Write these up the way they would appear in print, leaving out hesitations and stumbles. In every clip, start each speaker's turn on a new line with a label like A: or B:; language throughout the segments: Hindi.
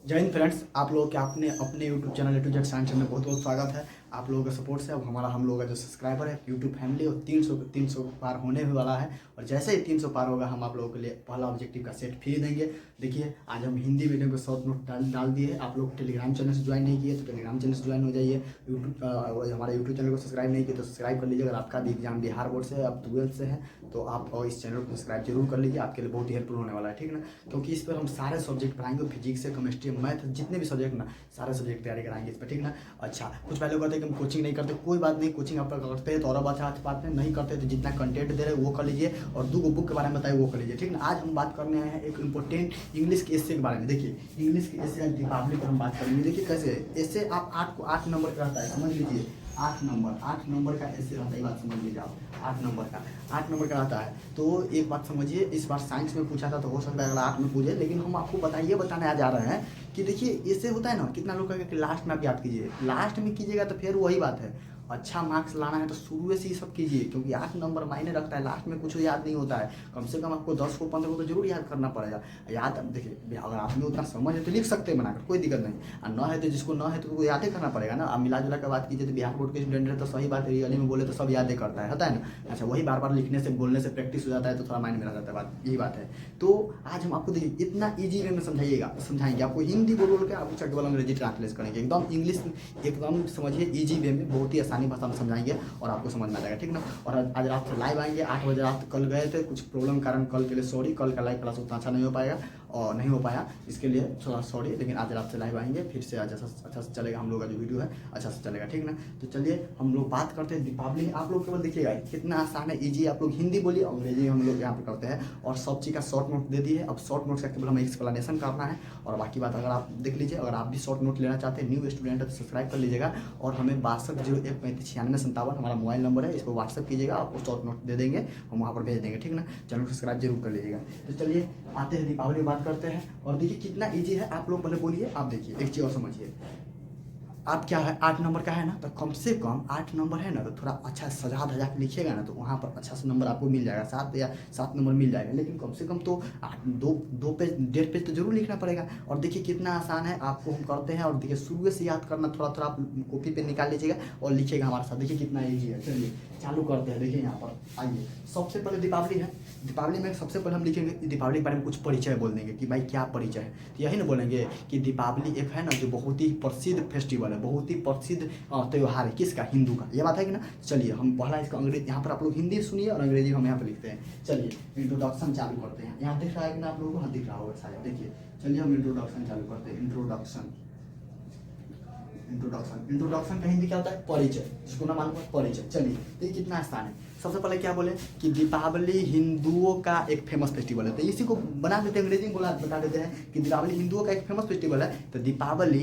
A: जय हिंद फ्रेंड्स, आप लोगों के आपने अपने YouTube channel A to Z science में बहुत बहुत स्वागत है। आप लोगों के सपोर्ट से अब हम लोगों का जो सब्सक्राइबर है यूट्यूब फैमिली वो 300 पार होने भी वाला है। और जैसे ही 300 पार होगा हम आप लोगों के लिए पहला ऑब्जेक्टिव का सेट फ्री देंगे। देखिए, आज हम हिंदी वीडियो को शॉर्ट नोट डाल दिए। आप लोग टेलीग्राम चैनल से ज्वाइन नहीं किए तो टेलीग्राम चैनल से ज्वाइन हो जाइए। हमारे यूट्यूब चैनल को सब्सक्राइब नहीं किए तो सब्सक्राइब कर लीजिए। अगर आपका भी एग्जाम बिहार बोर्ड से है, आप 12th से है, तो आप इस चैनल को सब्सक्राइब जरूर कर लीजिए। आपके लिए बहुत ही हेल्पफुल होने वाला है, ठीक है ना। क्योंकि इस पर हम सारे सब्जेक्ट पढ़ाएंगे, फिजिक्स से केमिस्ट्री मैथ जितने भी सब्जेक्ट ना, सारे सब्जेक्ट तैयारी कराएंगे इस पर, ठीक ना। अच्छा, कुछ पहले कहते हैं कि हम कोचिंग नहीं करते, कोई बात नहीं। कोचिंग आप करते हैं तो और अच्छा बात है, नहीं करते तो जितना कंटेंट दे रहे हैं वो कर लीजिए और 2 बुक के बारे में बताइए वो कर लीजिए, ठीक ना। आज हम बात करने आए हैं एक इंपॉर्टेंट इंग्लिश के एस्से के बारे में। देखिए, इंग्लिश के एस्से आज दीपावली पर हम बात करेंगे। देखिए कैसे एस्से आप 8 नंबर का रहता है, समझ लीजिए। 8 नंबर का एस्से रहता है, ये बात समझ लीजिए आप। 8 नंबर का रहता है। तो एक बात समझिए, इस बार साइंस में पूछा था तो हो सकता है अगला 8 में पूछे, लेकिन हम आपको बताने आ जा रहे हैं कि देखिए इससे होता है ना, कितना लोग कहेंगे कि लास्ट में आप याद कीजिए। लास्ट में कीजिएगा तो फिर वही बात है, अच्छा मार्क्स लाना है तो शुरू से ही सब कीजिए, क्योंकि 8 नंबर मायने रखता है। लास्ट में कुछ याद नहीं होता है, कम से कम आपको 10 को 15 को तो जरूर याद करना पड़ेगा। याद देखिए, अगर आप में उतना समझ है तो लिख सकते हैं बनाकर, कोई दिक्कत नहीं। और न है तो जिसको न है तो उसको याद ही करना पड़ेगा ना। आप मिला जुला कर बात कीजिए तो बिहार बोर्ड के स्टूडेंट है तो सही बात है, रियली में बोले तो सब याद ही करता है, होता है ना। अच्छा, वही बार बार लिखने से बोलने से प्रैक्टिस हो जाता है तो थोड़ा माइंड में रह जाता है, बात यही बात है। तो आज हम आपको देखिए इतना ईजी वे में समझाएंगे आपको। हिंदी बोल के आपको केवल अंग्रेजी ट्रांसलेट करेंगे, एकदम इंग्लिश एकदम समझिए ईजी वे में, बहुत ही आसानी भाषा में समझाएंगे और आपको समझ में आ जाएगा, ठीक ना। और आज रात से लाइव आएंगे 8 बजे रात। कल गए थे, कुछ प्रॉब्लम कारण कल के लिए सॉरी, कल का लाइव क्लास उतना अच्छा नहीं हो पाएगा और नहीं हो पाया, इसके लिए थोड़ा सॉरी। लेकिन आज रात से लाइव आएंगे, फिर से अच्छा से चलेगा हम लोग का जो वीडियो है, अच्छा से चलेगा, ठीक ना। तो चलिए हम लोग बात करते हैं दीपावली। आप लोग केवल देखिएगा कितना आसान है, ईजी। आप लोग हिंदी बोलिए, अंग्रेजी हम लोग यहाँ पर करते हैं और सब चीज़ का शॉर्ट नोट दे दी है। अब शॉर्ट नोट का केवल हमें एक्सप्लेनेशन करना है और बाकी बात अगर आप देख लीजिए। अगर आप भी शॉर्ट नोट लेना चाहते हैं, न्यू स्टूडेंट है तो सब्सक्राइब कर लीजिएगा। और हमें 6201359657 हमारा मोबाइल नंबर है, इसको व्हाट्सअप कीजिएगा, आपको शॉर्ट नोट दे देंगे, हम वहाँ पर भेज देंगे, ठीक ना। चैनल को सब्सक्राइब जरूर कर लीजिएगा। तो चलिए आते हैं दीपावली की बात करते हैं। और देखिए कितना ईजी है, आप लोग पहले बोलिए। आप देखिए एक चीज़ और समझिए, आप क्या है 8 नंबर का है ना, तो कम से कम 8 नंबर है ना, तो थोड़ा अच्छा सजा धजा के लिखिएगा ना, तो वहाँ पर अच्छा से नंबर आपको मिल जाएगा, 7 नंबर मिल जाएगा। लेकिन कम से कम तो 2 पेज 1.5 पेज तो जरूर लिखना पड़ेगा। और देखिए कितना आसान है, आपको हम करते हैं। और देखिए शुरू से याद करना, थोड़ा थोड़ा आप कॉपी पे निकाल लीजिएगा और लिखिएगा हमारे साथ। देखिए कितना ईजी है। चलिए चालू करते हैं। देखिए यहाँ पर आइए, सबसे पहले दीपावली है। दीपावली में सबसे पहले हम लिखेंगे दीपावली के बारे में कुछ परिचय बोल देंगे कि भाई क्या परिचय है। तो यही ना बोलेंगे कि दीपावली एक है ना जो बहुत ही प्रसिद्ध फेस्टिवल है, बहुत ही प्रसिद्ध त्यौहार है। किसका? हिंदू का। ये बात है कि ना। चलिए हम पहला इसका अंग्रेजी, यहाँ पर आप लोग हिंदी सुनिए और अंग्रेजी हम यहाँ पर लिखते हैं। चलिए इंट्रोडक्शन चालू करते हैं। यहाँ दिख रहा है कि ना आप लोगों को? हाँ दिख रहा होगा शायद। देखिए चलिए हम इंट्रोडक्शन चालू करते हैं। इंट्रोडक्शन इंट्रोडक्शन का हिंदी क्या होता है? परिचय। जिसको ना मालूम है, परिचय। चलिए तो ये कितना आसान है। सबसे पहले क्या बोले कि दीपावली हिंदुओं का एक फेमस फेस्टिवल है। तो इसी को बना देते हैं, अंग्रेजी में बता देते हैं कि दीपावली हिंदुओं का एक फेमस फेस्टिवल है। तो दीपावली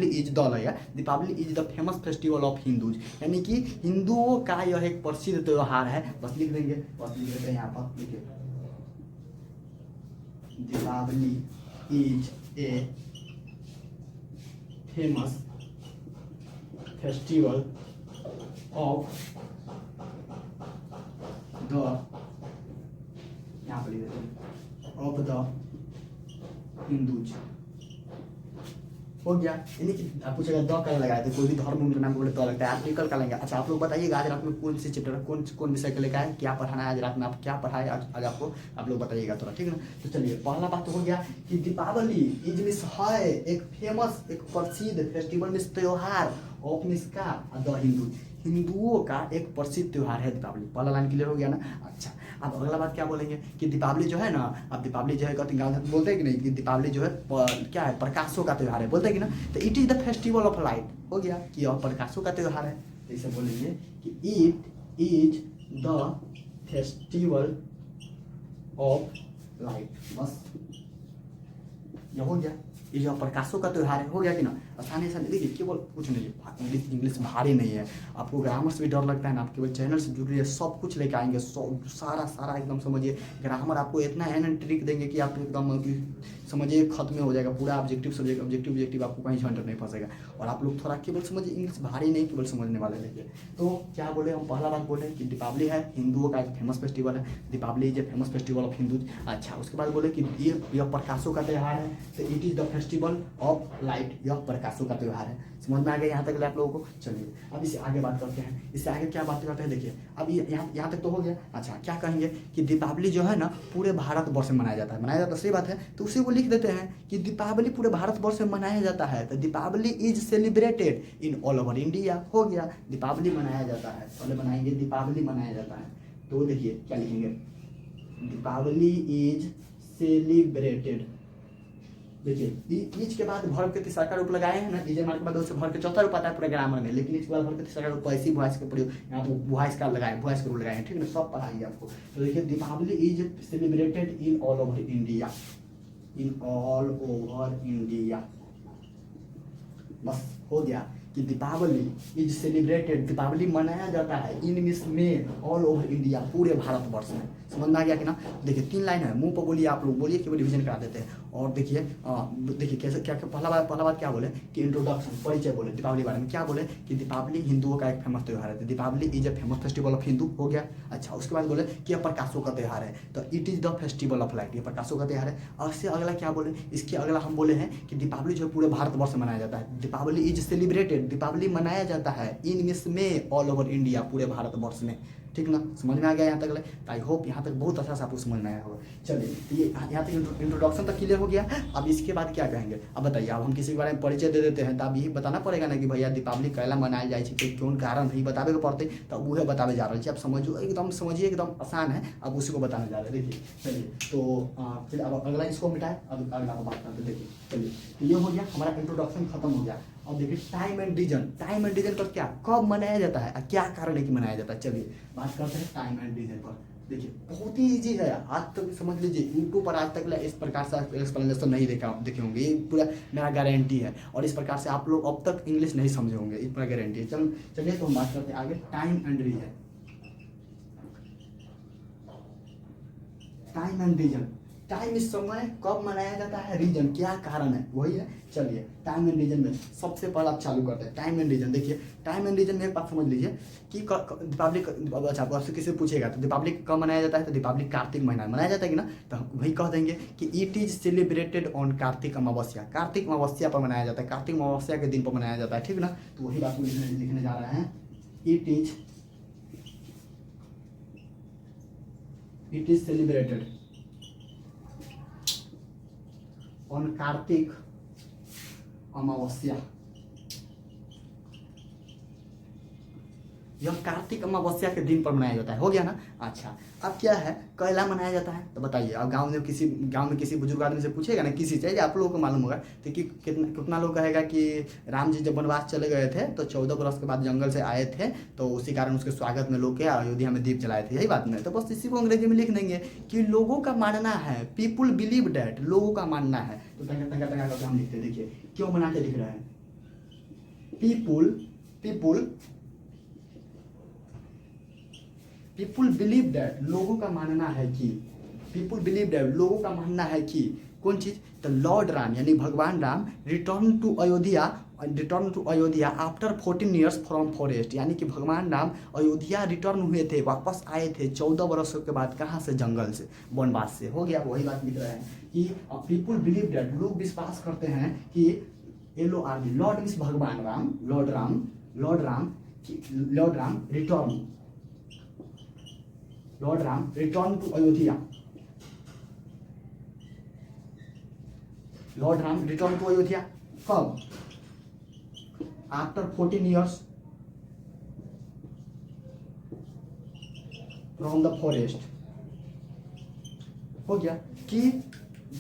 A: इज द लगेगा, Deepawali is the famous festival of Hindus, यानी कि हिंदुओं का यह एक प्रसिद्ध त्योहार है। बस लिख देंगे, बस लिख देते हैं यहाँ पर। लिखिए Deepawali is a famous festival of the, यहाँ पर लिख देते हैं, ऑफ द हिंदूज। हो गया। यानी कि आप पूछेगा द का लगाए थे, कोई भी धर्म के नाम बोले तो लगता है। आर्टिकल का लेंगे। अच्छा आप लोग बताइएगा आज रात में कौन सी चैप्टर, कौन विषय का लेकर आए, क्या पढ़ाना है आज रात में, आप क्या पढ़ाए आज आपको, आप लोग बताइएगा थोड़ा, ठीक ना। तो चलिए पहला बात तो हो गया कि दीपावली इज मिस है एक फेमस, एक प्रसिद्ध फेस्टिवल, मिस त्योहार ऑफ मिस का द हिंदू, हिंदुओं का एक प्रसिद्ध त्योहार है दीपावली। पहला लाइन क्लियर हो गया ना। अच्छा अब अगला बात क्या बोलेंगे कि दीपावली जो है ना, अब दीपावली जो है गाँव में बोलते हैं कि नहीं, कि दीपावली जो है क्या है? प्रकाशों का त्योहार है, बोलते हैं कि ना। तो it is the festival of light. हो गया कि यह प्रकाशों का त्योहार है। तो इसे बोलेंगे कि it is the festival of light. बस ये हो गया, ये जो प्रकाशों का त्योहार है। हो गया कि ना। आसानी से देखिए, केवल कुछ नहीं, इंग्लिश भारी नहीं है। आपको ग्रामर से भी डर लगता है ना, आप केवल चैनल से जुड़ रही है, सब कुछ लेके आएंगे, सारा एकदम समझिए। ग्रामर आपको इतना एन ट्रिक देंगे कि आप एकदम समझिए खत्म हो जाएगा पूरा ऑब्जेक्टिव सब्जेक्ट, ऑब्जेक्टिव आपको कहीं झंझट नहीं फंसेगा। और आप लोग थोड़ा केवल समझिए, इंग्लिश भारी नहीं केवल समझने वाले देखिए। तो क्या बोले हम, पहला बात बोले कि दीपावली है हिंदुओं का एक फेमस फेस्टिवल है, Deepawali is a famous festival of Hindus. अच्छा, उसके बाद बोले कि यह प्रकाशों का त्यौहार है, तो it is the festival of light, यह प्रकाशों का त्यौहार है। समझ में आ गया यहाँ तक आप लोगों को। चलिए अब इससे आगे बात करते हैं, इससे आगे क्या बात करते हैं देखिए। अब यहाँ तक तो हो गया। अच्छा, क्या कहेंगे कि दीपावली जो है ना पूरे भारतवर्ष में मनाया जाता है, मनाया जाता है, सही बात है। तो उसी को लिख देते हैं कि दीपावली पूरे भारतवर्ष में मनाया जाता है, तो Deepawali is celebrated in all over India. हो गया, दीपावली मनाया जाता है, पहले बनाएंगे दीपावली मनाया जाता है। तो देखिए क्या लिखेंगे, दीपावली इज सेलिब्रेटेड। देखिए ईच के बाद वर्ब के तीसरा रूप लगाए हैं ना, इज मार्क के बाद उससे वर्ब के चौथा रूप आता है पूरे ग्रामर में, लेकिन इसके बाद वर्ब के तीसरा रूप ऐसी वॉइस के प्रयोग यहाँ पर वॉइस का लगाए, वॉइस के रूल लगाए हैं, ठीक है ना, सब पढ़ाएंगे आपको। तो देखिए Deepawali is celebrated in all over India, in all over India. बस हो गया कि दीपावली इज सेलिब्रेटेड, दीपावली मनाया जाता है इन मीन्स में ऑल ओवर इंडिया, पूरे भारतवर्ष में। समझ में आ गया कि ना। देखिए 3 लाइन है, मुंह पर बोलिए, आप लोग बोलिए, केवल रिविजन करा देते हैं। और देखिए देखिए कैसे क्या पहला बात क्या बोले कि इंट्रोडक्शन, परिचय बोले दीपावली बारे में। क्या बोले कि दीपावली हिंदुओं का एक फेमस त्यौहार है, Deepawali is a famous festival of Hindu. हो गया। अच्छा, उसके बाद बोले कि यह प्रकाशों का त्यौहार है, तो it is the festival of light, ये प्रकाशों का त्यौहार है। और इससे अगला क्या बोले, इसके अगला हम बोले हैं कि दीपावली जो है पूरे भारतवर्ष में मनाया जाता है, दीपावली इज सेलिब्रेटेड, दीपावली मनाया जाता है इन मीन्स में ऑल ओवर इंडिया, पूरे भारतवर्ष में। ठीक ना, समझ में आ गया यहाँ तक। आई होप यहाँ तक बहुत अच्छा से आपको समझ में आया होगा। चलिए ये यहाँ तक इंट्रोडक्शन तक क्लियर हो गया। अब इसके बाद क्या कहेंगे, अब बताइए। अब हम किसी के बारे में परिचय दे देते हैं, तो अब यही बताना पड़ेगा ना कि भैया दीपावली कैला मनायल जाए, क्यों कारण है बतावे के पड़ते, तो वह बतावे जा रहे हैं। आप समझो, एकदम समझिए, एकदम आसान है, अब उसी को बताने जा रहे हैं। देखिए चलिए, तो फिर अब अगला इसको मिटाए, अब अगला बात करते। देखिए चलिए, तो ये हो गया हमारा इंट्रोडक्शन खत्म हो गया। अब देखिए time and reason, time and reason पर क्या, कब मनाया जाता है, क्या कारण है कि मनाया जाता है। चलिए बात करते हैं टाइम एंड रीजन पर। देखिए बहुत ही इजी है, आज तक समझ लीजिए यूट्यूब पर आज तक इस प्रकार से एक्सप्लेनेशन नहीं देखे होंगे, ये पूरा मेरा गारंटी है। और इस प्रकार से आप लोग अब तक इंग्लिश नहीं समझे होंगे, इस पूरा गारंटी है। चलिए तो हम बात करते हैं आगे, time and reason. Time and reason, time इस समय कब मनाया जाता है, रीजन क्या कारण है, वही है। चलिए टाइम एंड रीजन में सबसे पहले आप चालू करते हैं टाइम एंड रीजन। देखिए टाइम एंड रीजन में एक बात समझ लीजिए कि दीपावली, अच्छा आपसे किसी पूछेगा तो दीपावली कब मनाया जाता है, तो दीपावली कार्तिक महीना में मनाया जाता है कि ना, तो वही कह देंगे कि it is celebrated on Kartik अमावस्या, कार्तिक अमावस्या पर मनाया जाता है, कार्तिक अमावस्या के दिन पर मनाया जाता है, ठीक ना। तो वही बात लिखने जा रहे हैं, it is celebrated on Kartik अमावस्या। यह कार्तिक अमावस्या के दिन पर मनाया जाता है। हो गया ना। अच्छा अब क्या है, कैला मनाया जाता है, तो बताइए। अब गांव में किसी बुजुर्ग आदमी से पूछेगा ना, किसी से, आप लोगों को मालूम होगा, तो कि कितना लोग कहेगा कि राम जी जब वनवास चले गए थे तो 14 बरस के बाद जंगल से आए थे, तो उसी कारण उसके स्वागत में लोग क्या अयोध्या में दीप जलाए थे, यही बात नहीं। तो बस इसी को अंग्रेजी में लिख देंगे कि लोगों का मानना है, पीपुल बिलीव डैट, लोगों का मानना है। तो टंगा करके हम लिखते, देखिए क्यों बना के लिख रहे हैं, पीपुल बिलीव दैट, लोगों का मानना है कि, पीपुल बिलीव दैट, लोगों का मानना है कि कौन चीज, तो लॉर्ड राम यानी भगवान Ram return to Ayodhya after 14 years from forest, यानी कि भगवान राम अयोध्या रिटर्न हुए थे, वापस आए थे 14 वर्षों के बाद, कहाँ से, जंगल से, वनवास से। हो गया, वही बात लिख रहे हैं कि पीपुल बिलीव दैट, लोग विश्वास करते हैं कि LORD, लॉर्ड मीन्स भगवान Ram, lord Ram return to Ayodhya, lord Ram return to Ayodhya कब, after 14 years from the forest. हो गया कि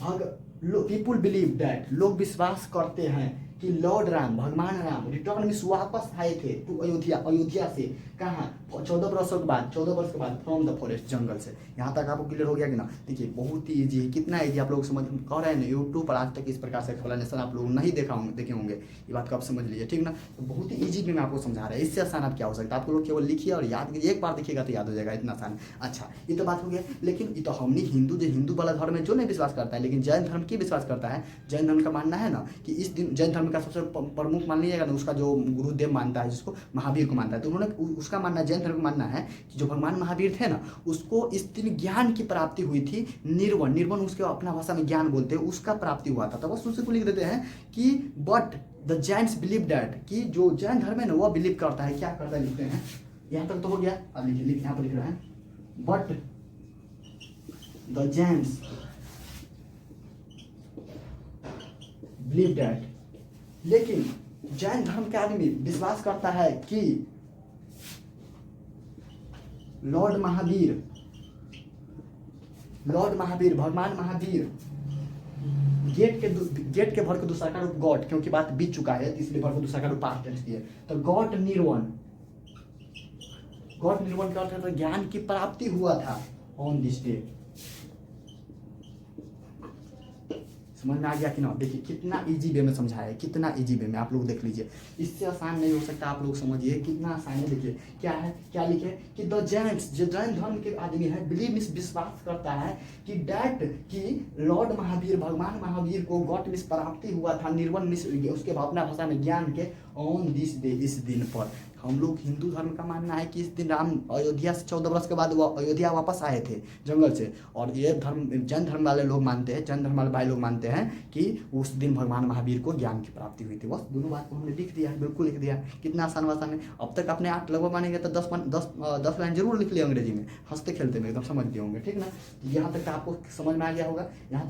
A: पीपुल बिलीव दैट, लोग विश्वास करते हैं कि लॉर्ड राम, भगवान राम रिटर्न मीन्स वापस आए थे टू अयोध्या, अयोध्या से कहाँ, 14 वर्षों के बाद, 14 वर्ष के बाद फ्रॉम द फॉरेस्ट, जंगल से। यहाँ तक आपको क्लियर हो गया कि ना? देखिए बहुत ही ईजी है, कितना ईजी आप लोग समझ कह रहे हैं ना। यूट्यूब पर आज तक इस प्रकार से एक्सप्लेनेशन आप लोग नहीं देखे होंगे, ये बात को आप समझ लीजिए, ठीक ना? तो बहुत ही ईजी में मैं आपको समझा रहा है, इससे आसान आप क्या हो सकता है? आप लोग केवल लिखिए और याद कीजिए, एक बार देखिएगा तो याद हो जाएगा, इतना आसान। अच्छा ये तो बात हो गया, लेकिन ये तो हमने हिंदू वाला धर्म है जो नहीं विश्वास करता है, लेकिन जैन धर्म की विश्वास करता है। जैन धर्म का मानना है ना कि इस दिन, जैन धर्म का सबसे प्रमुख मान लीजिएगा ना, उसका जो गुरुदेव मानता है, जिसको महावीर को मानता है, तो उन्होंने उसका मानना, जैन धर्म का मानना है कि जो भगवान महावीर थे ना, उसको इस दिन ज्ञान की प्राप्ति हुई थी। निर्वण उसके अपना भाषा में ज्ञान बोलते हैं, उसका प्राप्ति हुआ था। तो बस उसी को लिख देते हैं कि but the Jains believe that, कि जो जैन धर्म है ना वो बिलीव करता है, क्या करता है लिखते हैं, यहाँ तक तो हो गया। अब लिखिए, यहाँ पर लिख रहे हैं but the Jains believe that, लेकिन जैन धर्म के आदमी विश्वास करता है कि लॉर्ड महावीर, भगवान महावीर गेट के भर के दूसरा का रूप गॉड, क्योंकि बात बीत चुका है इसलिए भर के दूसरा का रूप पास्ट टेंस दिए, तो गॉड निर्वाण का अर्थ है तो ज्ञान की प्राप्ति हुआ था ऑन दिस डे। समझ में आ गया कि ना? देखिए कितना इजी वे में समझाया है, कितना इजी वे में, आप लोग देख लीजिए, इससे आसान नहीं हो सकता। आप लोग समझिए कितना आसान है। देखिए क्या है, क्या लिखे कि द जैन्स, जो जैन धर्म के आदमी है, बिलीव मिस, विश्वास करता है कि डैट, कि लॉर्ड महावीर, भगवान महावीर को गॉड मिस प्राप्ति हुआ था, निर्वण मिस, उसके अपना भाषा में ज्ञान के, ऑन दिस डे, इस दिन पर। हम लोग हिंदू धर्म का मानना है कि इस दिन राम अयोध्या से 14 वर्ष के बाद वो अयोध्या वापस आए थे जंगल से, और ये धर्म जैन धर्म वाले लोग मानते हैं, जैन धर्म वाले भाई लोग मानते हैं कि उस दिन भगवान महावीर को ज्ञान की प्राप्ति हुई थी। बस दोनों बात को हमने लिख दिया, बिल्कुल लिख दिया, कितना आसान भाषा में। अब तक अपने 8 लगभग मानेंगे तो 10 लाइन जरूर लिख लिया अंग्रेजी में, हंसते खेलते में एकदम समझ गए होंगे, ठीक ना? यहाँ तक आपको समझ में आ गया होगा, यहाँ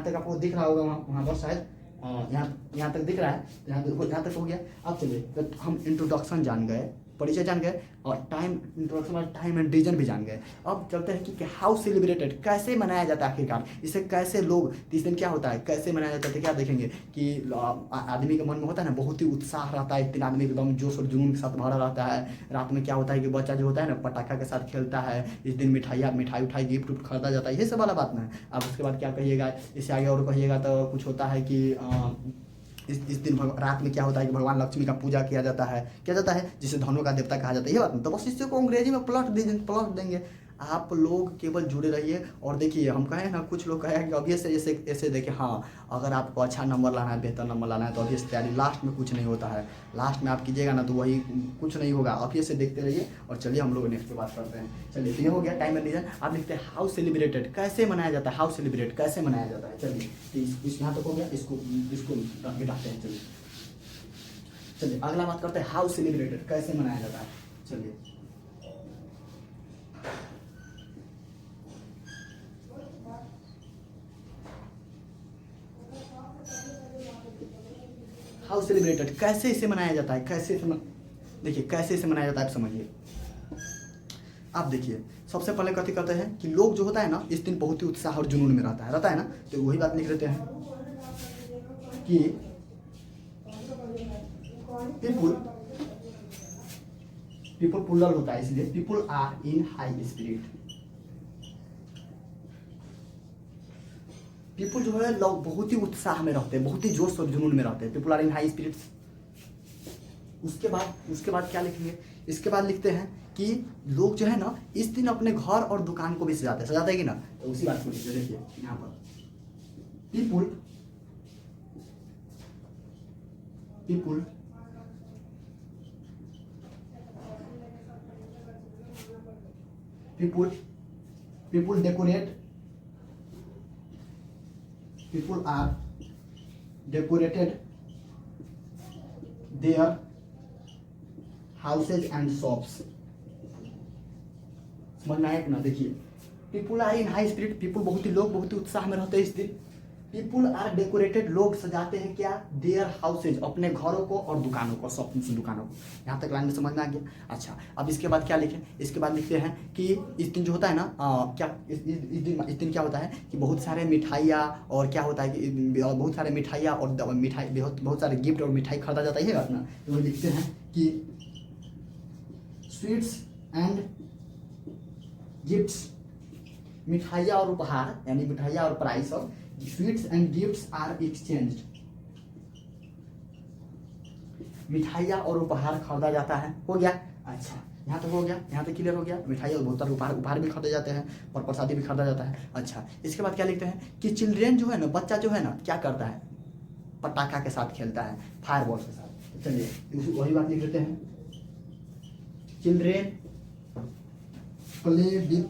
A: तक आपको दिख रहा होगा, वहाँ पर शायद यहाँ तक दिख रहा है, यहाँ तक हो गया। अब चलिए तो हम इंट्रोडक्शन जान गए, परिचय जान गए, और इंट्रोडक्शन और टाइम एंड रीजन भी जान गए। अब चलते हैं कि हाउ सेलिब्रेटेड, कैसे मनाया जाता है आखिरकार, इसे कैसे लोग, इस दिन क्या होता है, कैसे मनाया जाता है, क्या देखेंगे कि आदमी के मन में होता है ना, बहुत ही उत्साह रहता है, 3 आदमी एकदम जोश और जुनून के साथ भरा रहता है। रात में क्या होता है कि बच्चा जो होता है ना, पटाखा के साथ खेलता है, इस दिन मिठाई उठाई गिफ्ट उफ्ट खरीदा जाता है, ये सब वाला बात ना है। अब उसके बाद क्या कहिएगा, इससे आगे और कहिएगा तो कुछ होता है कि इस दिन रात में क्या होता है कि भगवान लक्ष्मी का पूजा किया जाता है, जिसे धनों का देवता कहा जाता है, ये बात। तो बस इसी को अंग्रेजी में प्लॉट देंगे। आप लोग केवल जुड़े रहिए और देखिए। हम कहें ना, कुछ लोग कहें कि अभी से ऐसे देखिए, हाँ अगर आपको अच्छा नंबर लाना है, बेहतर नंबर लाना है, तो अभी से तैयारी, लास्ट में कुछ नहीं होता है। लास्ट में आप कीजिएगा ना तो वही कुछ नहीं होगा। अभी से देखते रहिए। और चलिए हम लोग नेक्स्ट की बात करते हैं। चलिए तो ये हो गया टाइम एंड रीजन। आप लिखते हैं हाउ सेलिब्रेटेड, कैसे मनाया जाता है, हाउ सेलिब्रेट कैसे मनाया जाता है। चलिए इस यहाँ तक हो गया, इसको मिटाते हैं। चलिए अगला बात करते हैं, हाउ सेलिब्रेटेड कैसे मनाया जाता है। चलिए हाउ सेलिब्रेटेड, कैसे इसे मनाया जाता है, देखिए कैसे इसे मनाया जाता है, आप समझिए। आप देखिए सबसे पहले कथी कहते हैं कि लोग जो होता है ना, इस दिन बहुत ही उत्साह और जुनून में रहता है ना, तो वही बात लिख देते हैं कि पीपल प्लूरल होता है, इसलिए people are in high spirit. People जो है लोग बहुत ही उत्साह में रहते हैं, बहुत ही जोश और जुनून में रहते हैं। People are in high spirits. उसके बाद क्या लिखेंगे, इसके बाद लिखते हैं कि लोग जो है ना, इस दिन अपने घर और दुकान को भी सजाते हैं कि ना। तो उसी बात को लिखते, देखिए यहाँ पर people decorate, people are decorated their houses and shops। समझ में आया कि ना? देखिए people are in high spirit, people लोग बहुत ही उत्साह में रहते हैं इस दिन। पीपुल आर डेकोरेटेड, लोग सजाते हैं क्या, देयर हाउसेज, अपने घरों को और दुकानों को, शॉपिंग दुकानों को। यहाँ तक लाइन में समझ में आ गया। अच्छा अब इसके बाद क्या लिखें, इसके बाद लिखते हैं कि इस दिन जो होता है ना, इस दिन क्या होता है कि बहुत सारे मिठाइयाँ, और क्या होता है कि बहुत सारे मिठाइयाँ और बहुत सारे गिफ्ट और मिठाई खरीदा जाता है ना। तो वो लिखते हैं कि स्वीट्स एंड गिफ्ट्स, मिठाइयाँ और उपहार, यानी मिठाइयाँ और price of sweets and gifts are exchanged, मिठाइयाँ और उपहार खरीदा जाता है। हो गया, अच्छा यहाँ तक हो गया, यहाँ तक क्लियर हो गया। मिठाई और बहुत सारे उपहार भी खरीदे जाते हैं और प्रसादी भी खरीदा जाता है। अच्छा, इसके बाद क्या लिखते हैं कि चिल्ड्रेन जो है ना, बच्चा जो है ना क्या करता है, पटाखा के साथ खेलता है, फायरवर्क्स के साथ। चलिए वही बात लिख देते हैं, चिल्ड्रेन प्ले विथ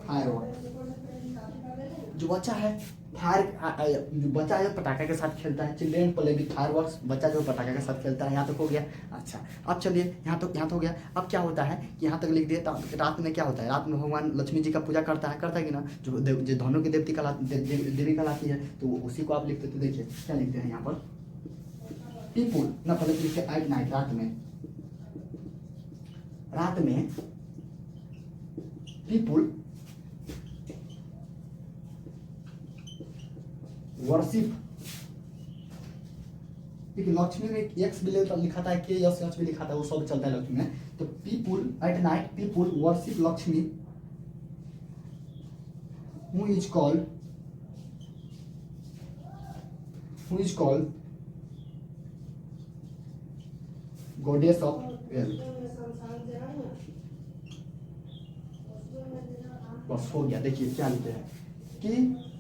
A: फायरवर्क्स। जो बच्चा है जो बच्चा है पटाखा के साथ खेलता है, चिल्ड्रेन प्ले विथ फायरवर्क्स, बच्चा जो पटाखा के साथ खेलता है। यहाँ तक हो गया। अच्छा, अब चलिए यहाँ तो हो गया। अब क्या होता है कि यहाँ तक लिख दिए। रात में क्या होता है, रात में भगवान लक्ष्मी जी का पूजा करता है कि ना, जो धनों की देवी कहलाती है, तो उसी को आप लिखते थे। देखिए क्या लिखते हैं यहाँ पर, पीपुल ना, पहले लिखते हैं एट नाइट, रात में पीपुल वर्शिप। ठीक है, लक्ष्मी में एक्स भी लिखा था, के एस भी लिखा था, वो सब चलता है लक्ष्मी में। तो people at night people worship Lakshmi who is called goddess of wealth. बस हो गया। देखिए क्या लिखते हैं कि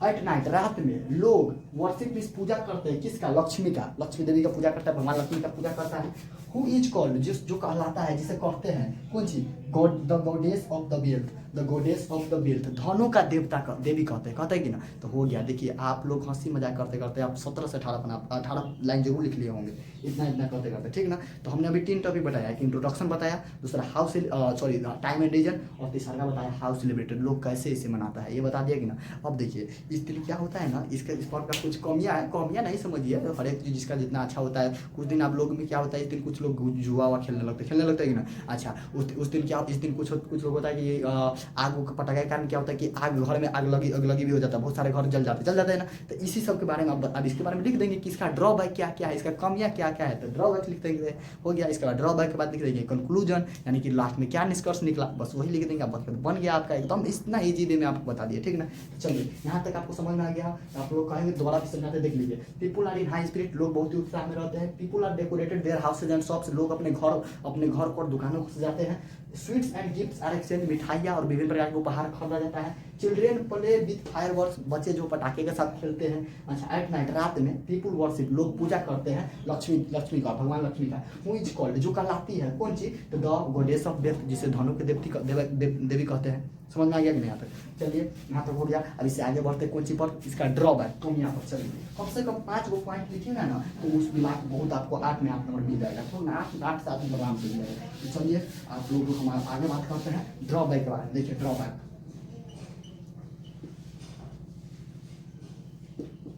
A: एट नाइट, रात में लोग वर्शिप मीन्स पूजा करते हैं, किसका, लक्ष्मी का, लक्ष्मी देवी का पूजा करता है, भगवान लक्ष्मी का पूजा करता है। हु इज कॉल्ड, जो कहलाता है, जिसे कहते हैं कौन सी, god, the goddess of the wealth, the goddess of the wealth, धनों का देवी कहते हैं कि ना। तो हो गया। देखिए आप लोग हंसी मजाक करते करते आप 17 से 18 लाइन जरूर लिख लिए होंगे, इतना करते करते, ठीक ना। तो हमने अभी 3 टॉपिक बताया, एक इंट्रोडक्शन बताया, दूसरा टाइम एंड रीजन, और तीसरा बताया हाउ सेलिब्रेटेड, लोग कैसे इसे मनाता है, ये बता दिया कि ना। अब देखिए इस दिन क्या होता है ना, इस पर का कुछ कमियाँ नहीं समझिए, हर एक चीज़ जिसका जितना अच्छा होता है। कुछ दिन आप लोग में क्या होता है, इस दिन कुछ लोग जुआ खेलने लगते हैं कि ना। अच्छा, उस दिन क्या, इस दिन कुछ लोग होता है कि आग पटाखे के कारण क्या होता है कि घर में आग लगी भी हो जाता है, बहुत सारे घर जल जाते हैं ना। तो इसी सब के बारे में अब इसके बारे में लिख देंगे कि इसका ड्रॉबैक क्या क्या है, इसका कमियाँ क्या क्या है। तो ड्रॉबैक लिख देंगे, हो गया। इसके बाद ड्रॉबैक के बाद लिख देंगे कंक्लूजन, यानी कि लास्ट में क्या निष्कर्ष निकला, बस वही लिख देंगे। आप बन गया आपका एकदम, इतना ईजी वे में आपको बता दिया, ठीक ना। चलिए यहाँ तक आपको समझ में आ गया। आप लोग कहेंगे दोबारा फिर समझाते, देख लीजिए। People are in high spirit, लोग बहुत ही उत्साह में रहते हैं। People are decorated their houses and shops, लोग अपने घर को दुकानों को सजाते हैं। Sweets and gifts are exchange, मिठाइयाँ और विभिन्न प्रकार के उपहार खरीदा जाता है। चिल्ड्रेन प्ले विथ फायरवर्क्स, बच्चे जो पटाखे के साथ खेलते हैं। अच्छा, एट नाइट, रात में पीपुल वर्शिप, लोग पूजा करते हैं लक्ष्मी का, भगवान लक्ष्मी का। हु इज कॉल्ड, जो कहलाती है कौन सी, तो द गॉडेस ऑफ वेल्थ, जिसे धनों की देवी कहते हैं। समझ में आ गया कि नहीं यहाँ तक। चलिए यहाँ तक हो गया। अब इससे आगे बढ़ते कौन सी पर, इसका ड्रॉबैक, तो यहाँ पर चलिए कम से कम 5 गो पॉइंट लिखिएगा ना, तो उस मिला के बहुत आपको 8 में 8 नंबर मिल जाएगा। तो 8 से 8 आराम से मिल जाएगा। तो चलिए आप लोग हमारा आगे बात करते हैं ड्रॉबैक के बारे में। देखिए ड्रॉबैक,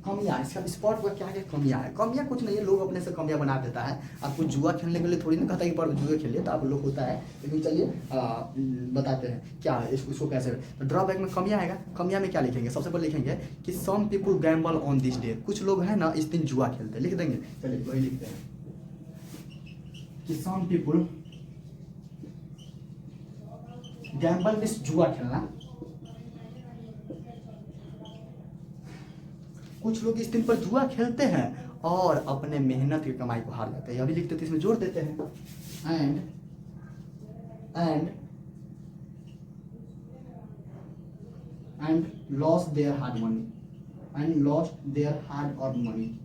A: कमियाँ, इसका स्पॉट पर क्या क्या कमियाँ है। कमियाँ कुछ नहीं है, लोग अपने से कमियाँ बना देता है। आपको जुआ खेलने के लिए थोड़ी ना कहता है कि पर जुए खेलिए, तो आप लोग होता है। लेकिन चलिए बताते हैं क्या है, इसको कैसे। तो ड्रॉबैक में कमियाँ आएगा। कमियाँ में क्या लिखेंगे, सबसे पहले लिखेंगे कि some people gamble on this day, कुछ लोग हैं ना इस दिन जुआ खेलते हैं, लिख देंगे। चलिए वही लिखते हैं कि सम पीपुल गैम्बल मीन्स जुआ खेलना, कुछ लोग इस दिन पर जुआ खेलते हैं और अपने मेहनत की कमाई को हार जाते हैं। अभी लिखते थे, इसमें जोड़ देते हैं and lost their hard money,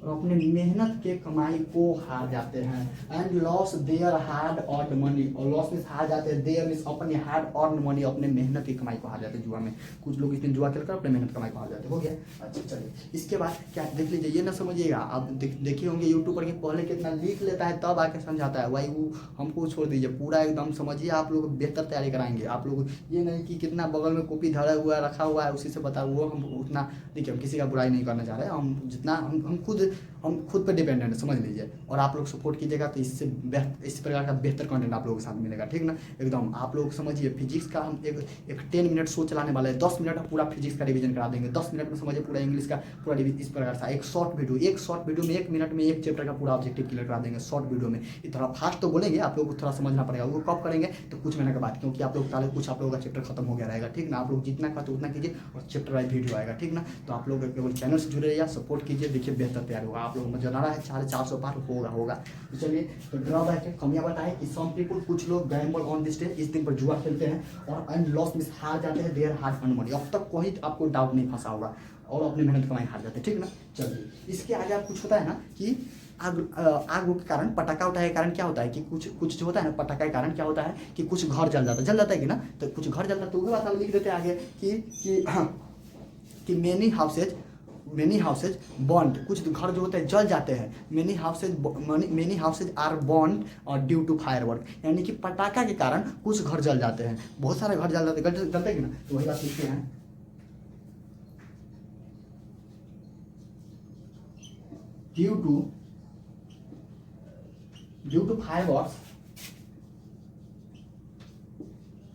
A: और अपने मेहनत के कमाई को हार जाते हैं। And loss there hard earn money, और लॉस मीन्स हार जाते हैं, देयर मीन्स अपने हार्ड अर्न मनी, अपने मेहनत की कमाई को हार जाते हैं जुआ में। कुछ लोग इस दिन जुआ खेलकर अपने मेहनत कमाई को हार जाते हैं। हो गया। अच्छा चलिए इसके बाद क्या देख लीजिए, ये ना समझिएगा आप देखिए होंगे यूट्यूब पर कि पहले कितना लिख लेता है तब आके समझाता है, वही वो हमको छोड़ दीजिए, पूरा एकदम समझिए। आप लोग बेहतर तैयारी कराएंगे। आप लोग ये नहीं कि कितना बगल में कॉपी धरा हुआ रखा हुआ है उसी से बता, वो हम उतना देखिए, हम किसी का बुराई नहीं करना चाह रहे हैं। हम जितना हम खुद हम खुद पर डिपेंडेंट है, समझ लीजिए। और आप लोग सपोर्ट कीजिएगा तो इससे इस प्रकार का बेहतर कंटेंट आप लोगों के साथ मिलेगा, ठीक ना। एकदम आप लोग समझिए, फिजिक्स का हम एक 10 मिनट शो चलाने वाले हैं, 10 मिनट में पूरा फिजिक्स का रिवीजन करा देंगे, 10 मिनट में समझिए पूरा इंग्लिश का पूरा रिवीजन। इस प्रकार से एक शॉर्ट वीडियो में 1 मिनट में एक चैप्टर का पूरा ऑब्जेक्टिव क्लियर करा देंगे शॉर्ट वीडियो में। ये थोड़ा फास्ट तो बोलेंगे, आप लोग को थोड़ा समझना पड़ेगा। वो कब करेंगे तो कुछ महीने के बाद, क्योंकि आप लोग पहले कुछ आप लोगों का चैप्टर खत्म हो गया रहेगा, ठीक ना। आप लोग जितना कहते उतना कीजिए और चैप्टर वाइज वीडियो आएगा, ठीक ना। तो आप लोग केवल चैनल से जुड़े रहिए, सपोर्ट कीजिए, देखिए बेहतर तैयार होगा। आप लोग मुझे जाना है 450 पार होगा। तो चलिए, तो ड्रॉबैक है, कमियां बताएं कि सम पीपल, कुछ लोग गैम्बल ऑन दिस डे, इस दिन पर जुआ खेलते हैं और एंड लॉस में हार जाते हैं, देयर हार्ड अर्न मनी। अब तक कोई आपको डाउट नहीं फंसा होगा और अपनी मेहनत कमाई हार जाते हैं, ठीक ना। चलिए, इसके आगे आप कुछ होता है ना कि आग के कारण, पटाखा उठाने के कारण क्या होता है कि कुछ जो होता है ना, पटाखा के कारण क्या होता है कि कुछ घर जल जाता है कि ना। तो कुछ घर जलता है तो वो बात हम लिख देते हैं आगे कि मेनी हाउसेज बॉन्ड, कुछ घर जो होते हैं जल जाते हैं। Many houses are bond due to firework, यानी कि पटाखा के कारण कुछ घर जल जाते हैं, बहुत सारे घर जलते हैं कि ना। तो वही बात लिखते हैं, ड्यू टू फायरवर्क्स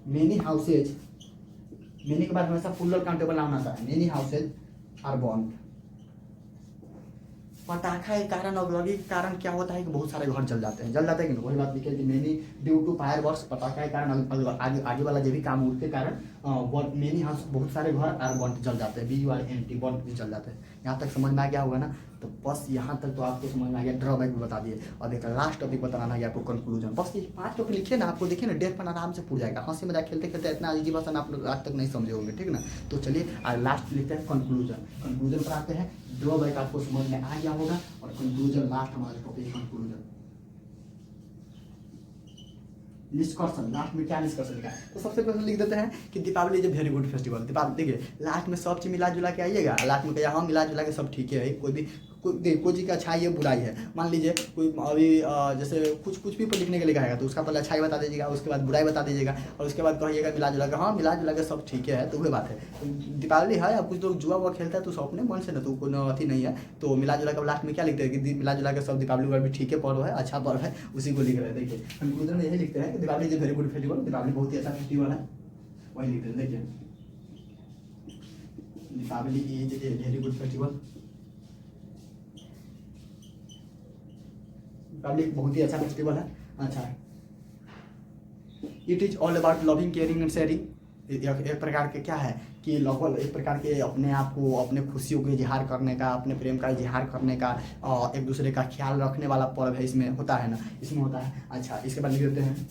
A: मेनी के बाद हमेशा फुल काउंटेबल नाम आता है। मेनी हाउसेज आर बॉन्ड, पटाखा के कारण, अगलगी के कारण क्या होता है कि बहुत सारे घर जल जाते हैं कि वही बात लिखे कि मेनी ड्यू टू फायरवर्क्स, पटाखा के कारण, आगे वाला जो भी काम उसके कारण मेनी हाउस, बहुत सारे घर आर बॉन्ड जल जाते हैं, BURNT बॉन्ड भी जल जाते हैं। यहाँ तक समझ में आ गया होगा ना। तो बस यहाँ तक तो आपको समझ में आ गया, ड्रॉबैक भी बता दिए। और देखा लास्ट टॉपिक बताना है आपको, कंक्लूजन। बस ये 5 टॉपिक लिखिए ना, आपको देखिए ना 1.5 पर आराम से पूछ जाएगा। हंसी मजाक खेलते खेलते इतना इजी भाषा आप लोग आज तक नहीं समझे होंगे, ठीक ना। तो चलिए आज लास्ट लिखते हैं कंक्लूजन पर आते हैं। ड्रॉबैक आपको समझ में आ गया होगा और कंक्लूजन लास्ट हमारा टॉपिक कंक्लूजन। निष्कर्षण, लास्ट में क्या निष्कर्षण लिखा है तो सबसे पहले लिख देते हैं कि Deepawali is a very good festival. Deepawali देखिए लास्ट में सब चीज मिला जुला के आइएगा, लास्ट में कहिए हाँ मिला जुला के सब ठीक है। कोई चीज़ का अच्छाई है बुराई है, मान लीजिए कोई अभी जैसे कुछ भी पर लिखने के लिए कहेगा तो उसका पहले अच्छाई बता दीजिएगा, उसके बाद बुराई बता दीजिएगा और उसके बाद कहिएगा मिला जुला के, हाँ मिला जुला के सब ठीक है। तो वही बात है, दीपावली है। अब कुछ लोग जुआ हुआ खेलता है तो सब अपने मन से ना, तो कोई अथी नहीं है। तो मिला जुला के लास्ट में क्या लिखते हैं कि मिला जुला के सब दीपावली भी ठीक है, पर्व है, अच्छा पर्व है, उसी को लिख रहे हैं। देखिए कंक्लूजन में यही लिखते हैं कि Deepawali is a very good festival, Deepawali बहुत ही अच्छा फेस्टिवल है, वही लिखते हैं। देखिए Deepawali is a very good festival, public बहुत ही अच्छा फेस्टिवल है। अच्छा, it is all about loving, caring and sharing. एक प्रकार के क्या है कि लगभग एक प्रकार के अपने आप को, अपने खुशियों का इजहार करने का, अपने प्रेम का इजहार करने का, एक दूसरे का ख्याल रखने वाला पर्व है। इसमें होता है ना, इसमें होता है। अच्छा, इसके बाद लिख देते हैं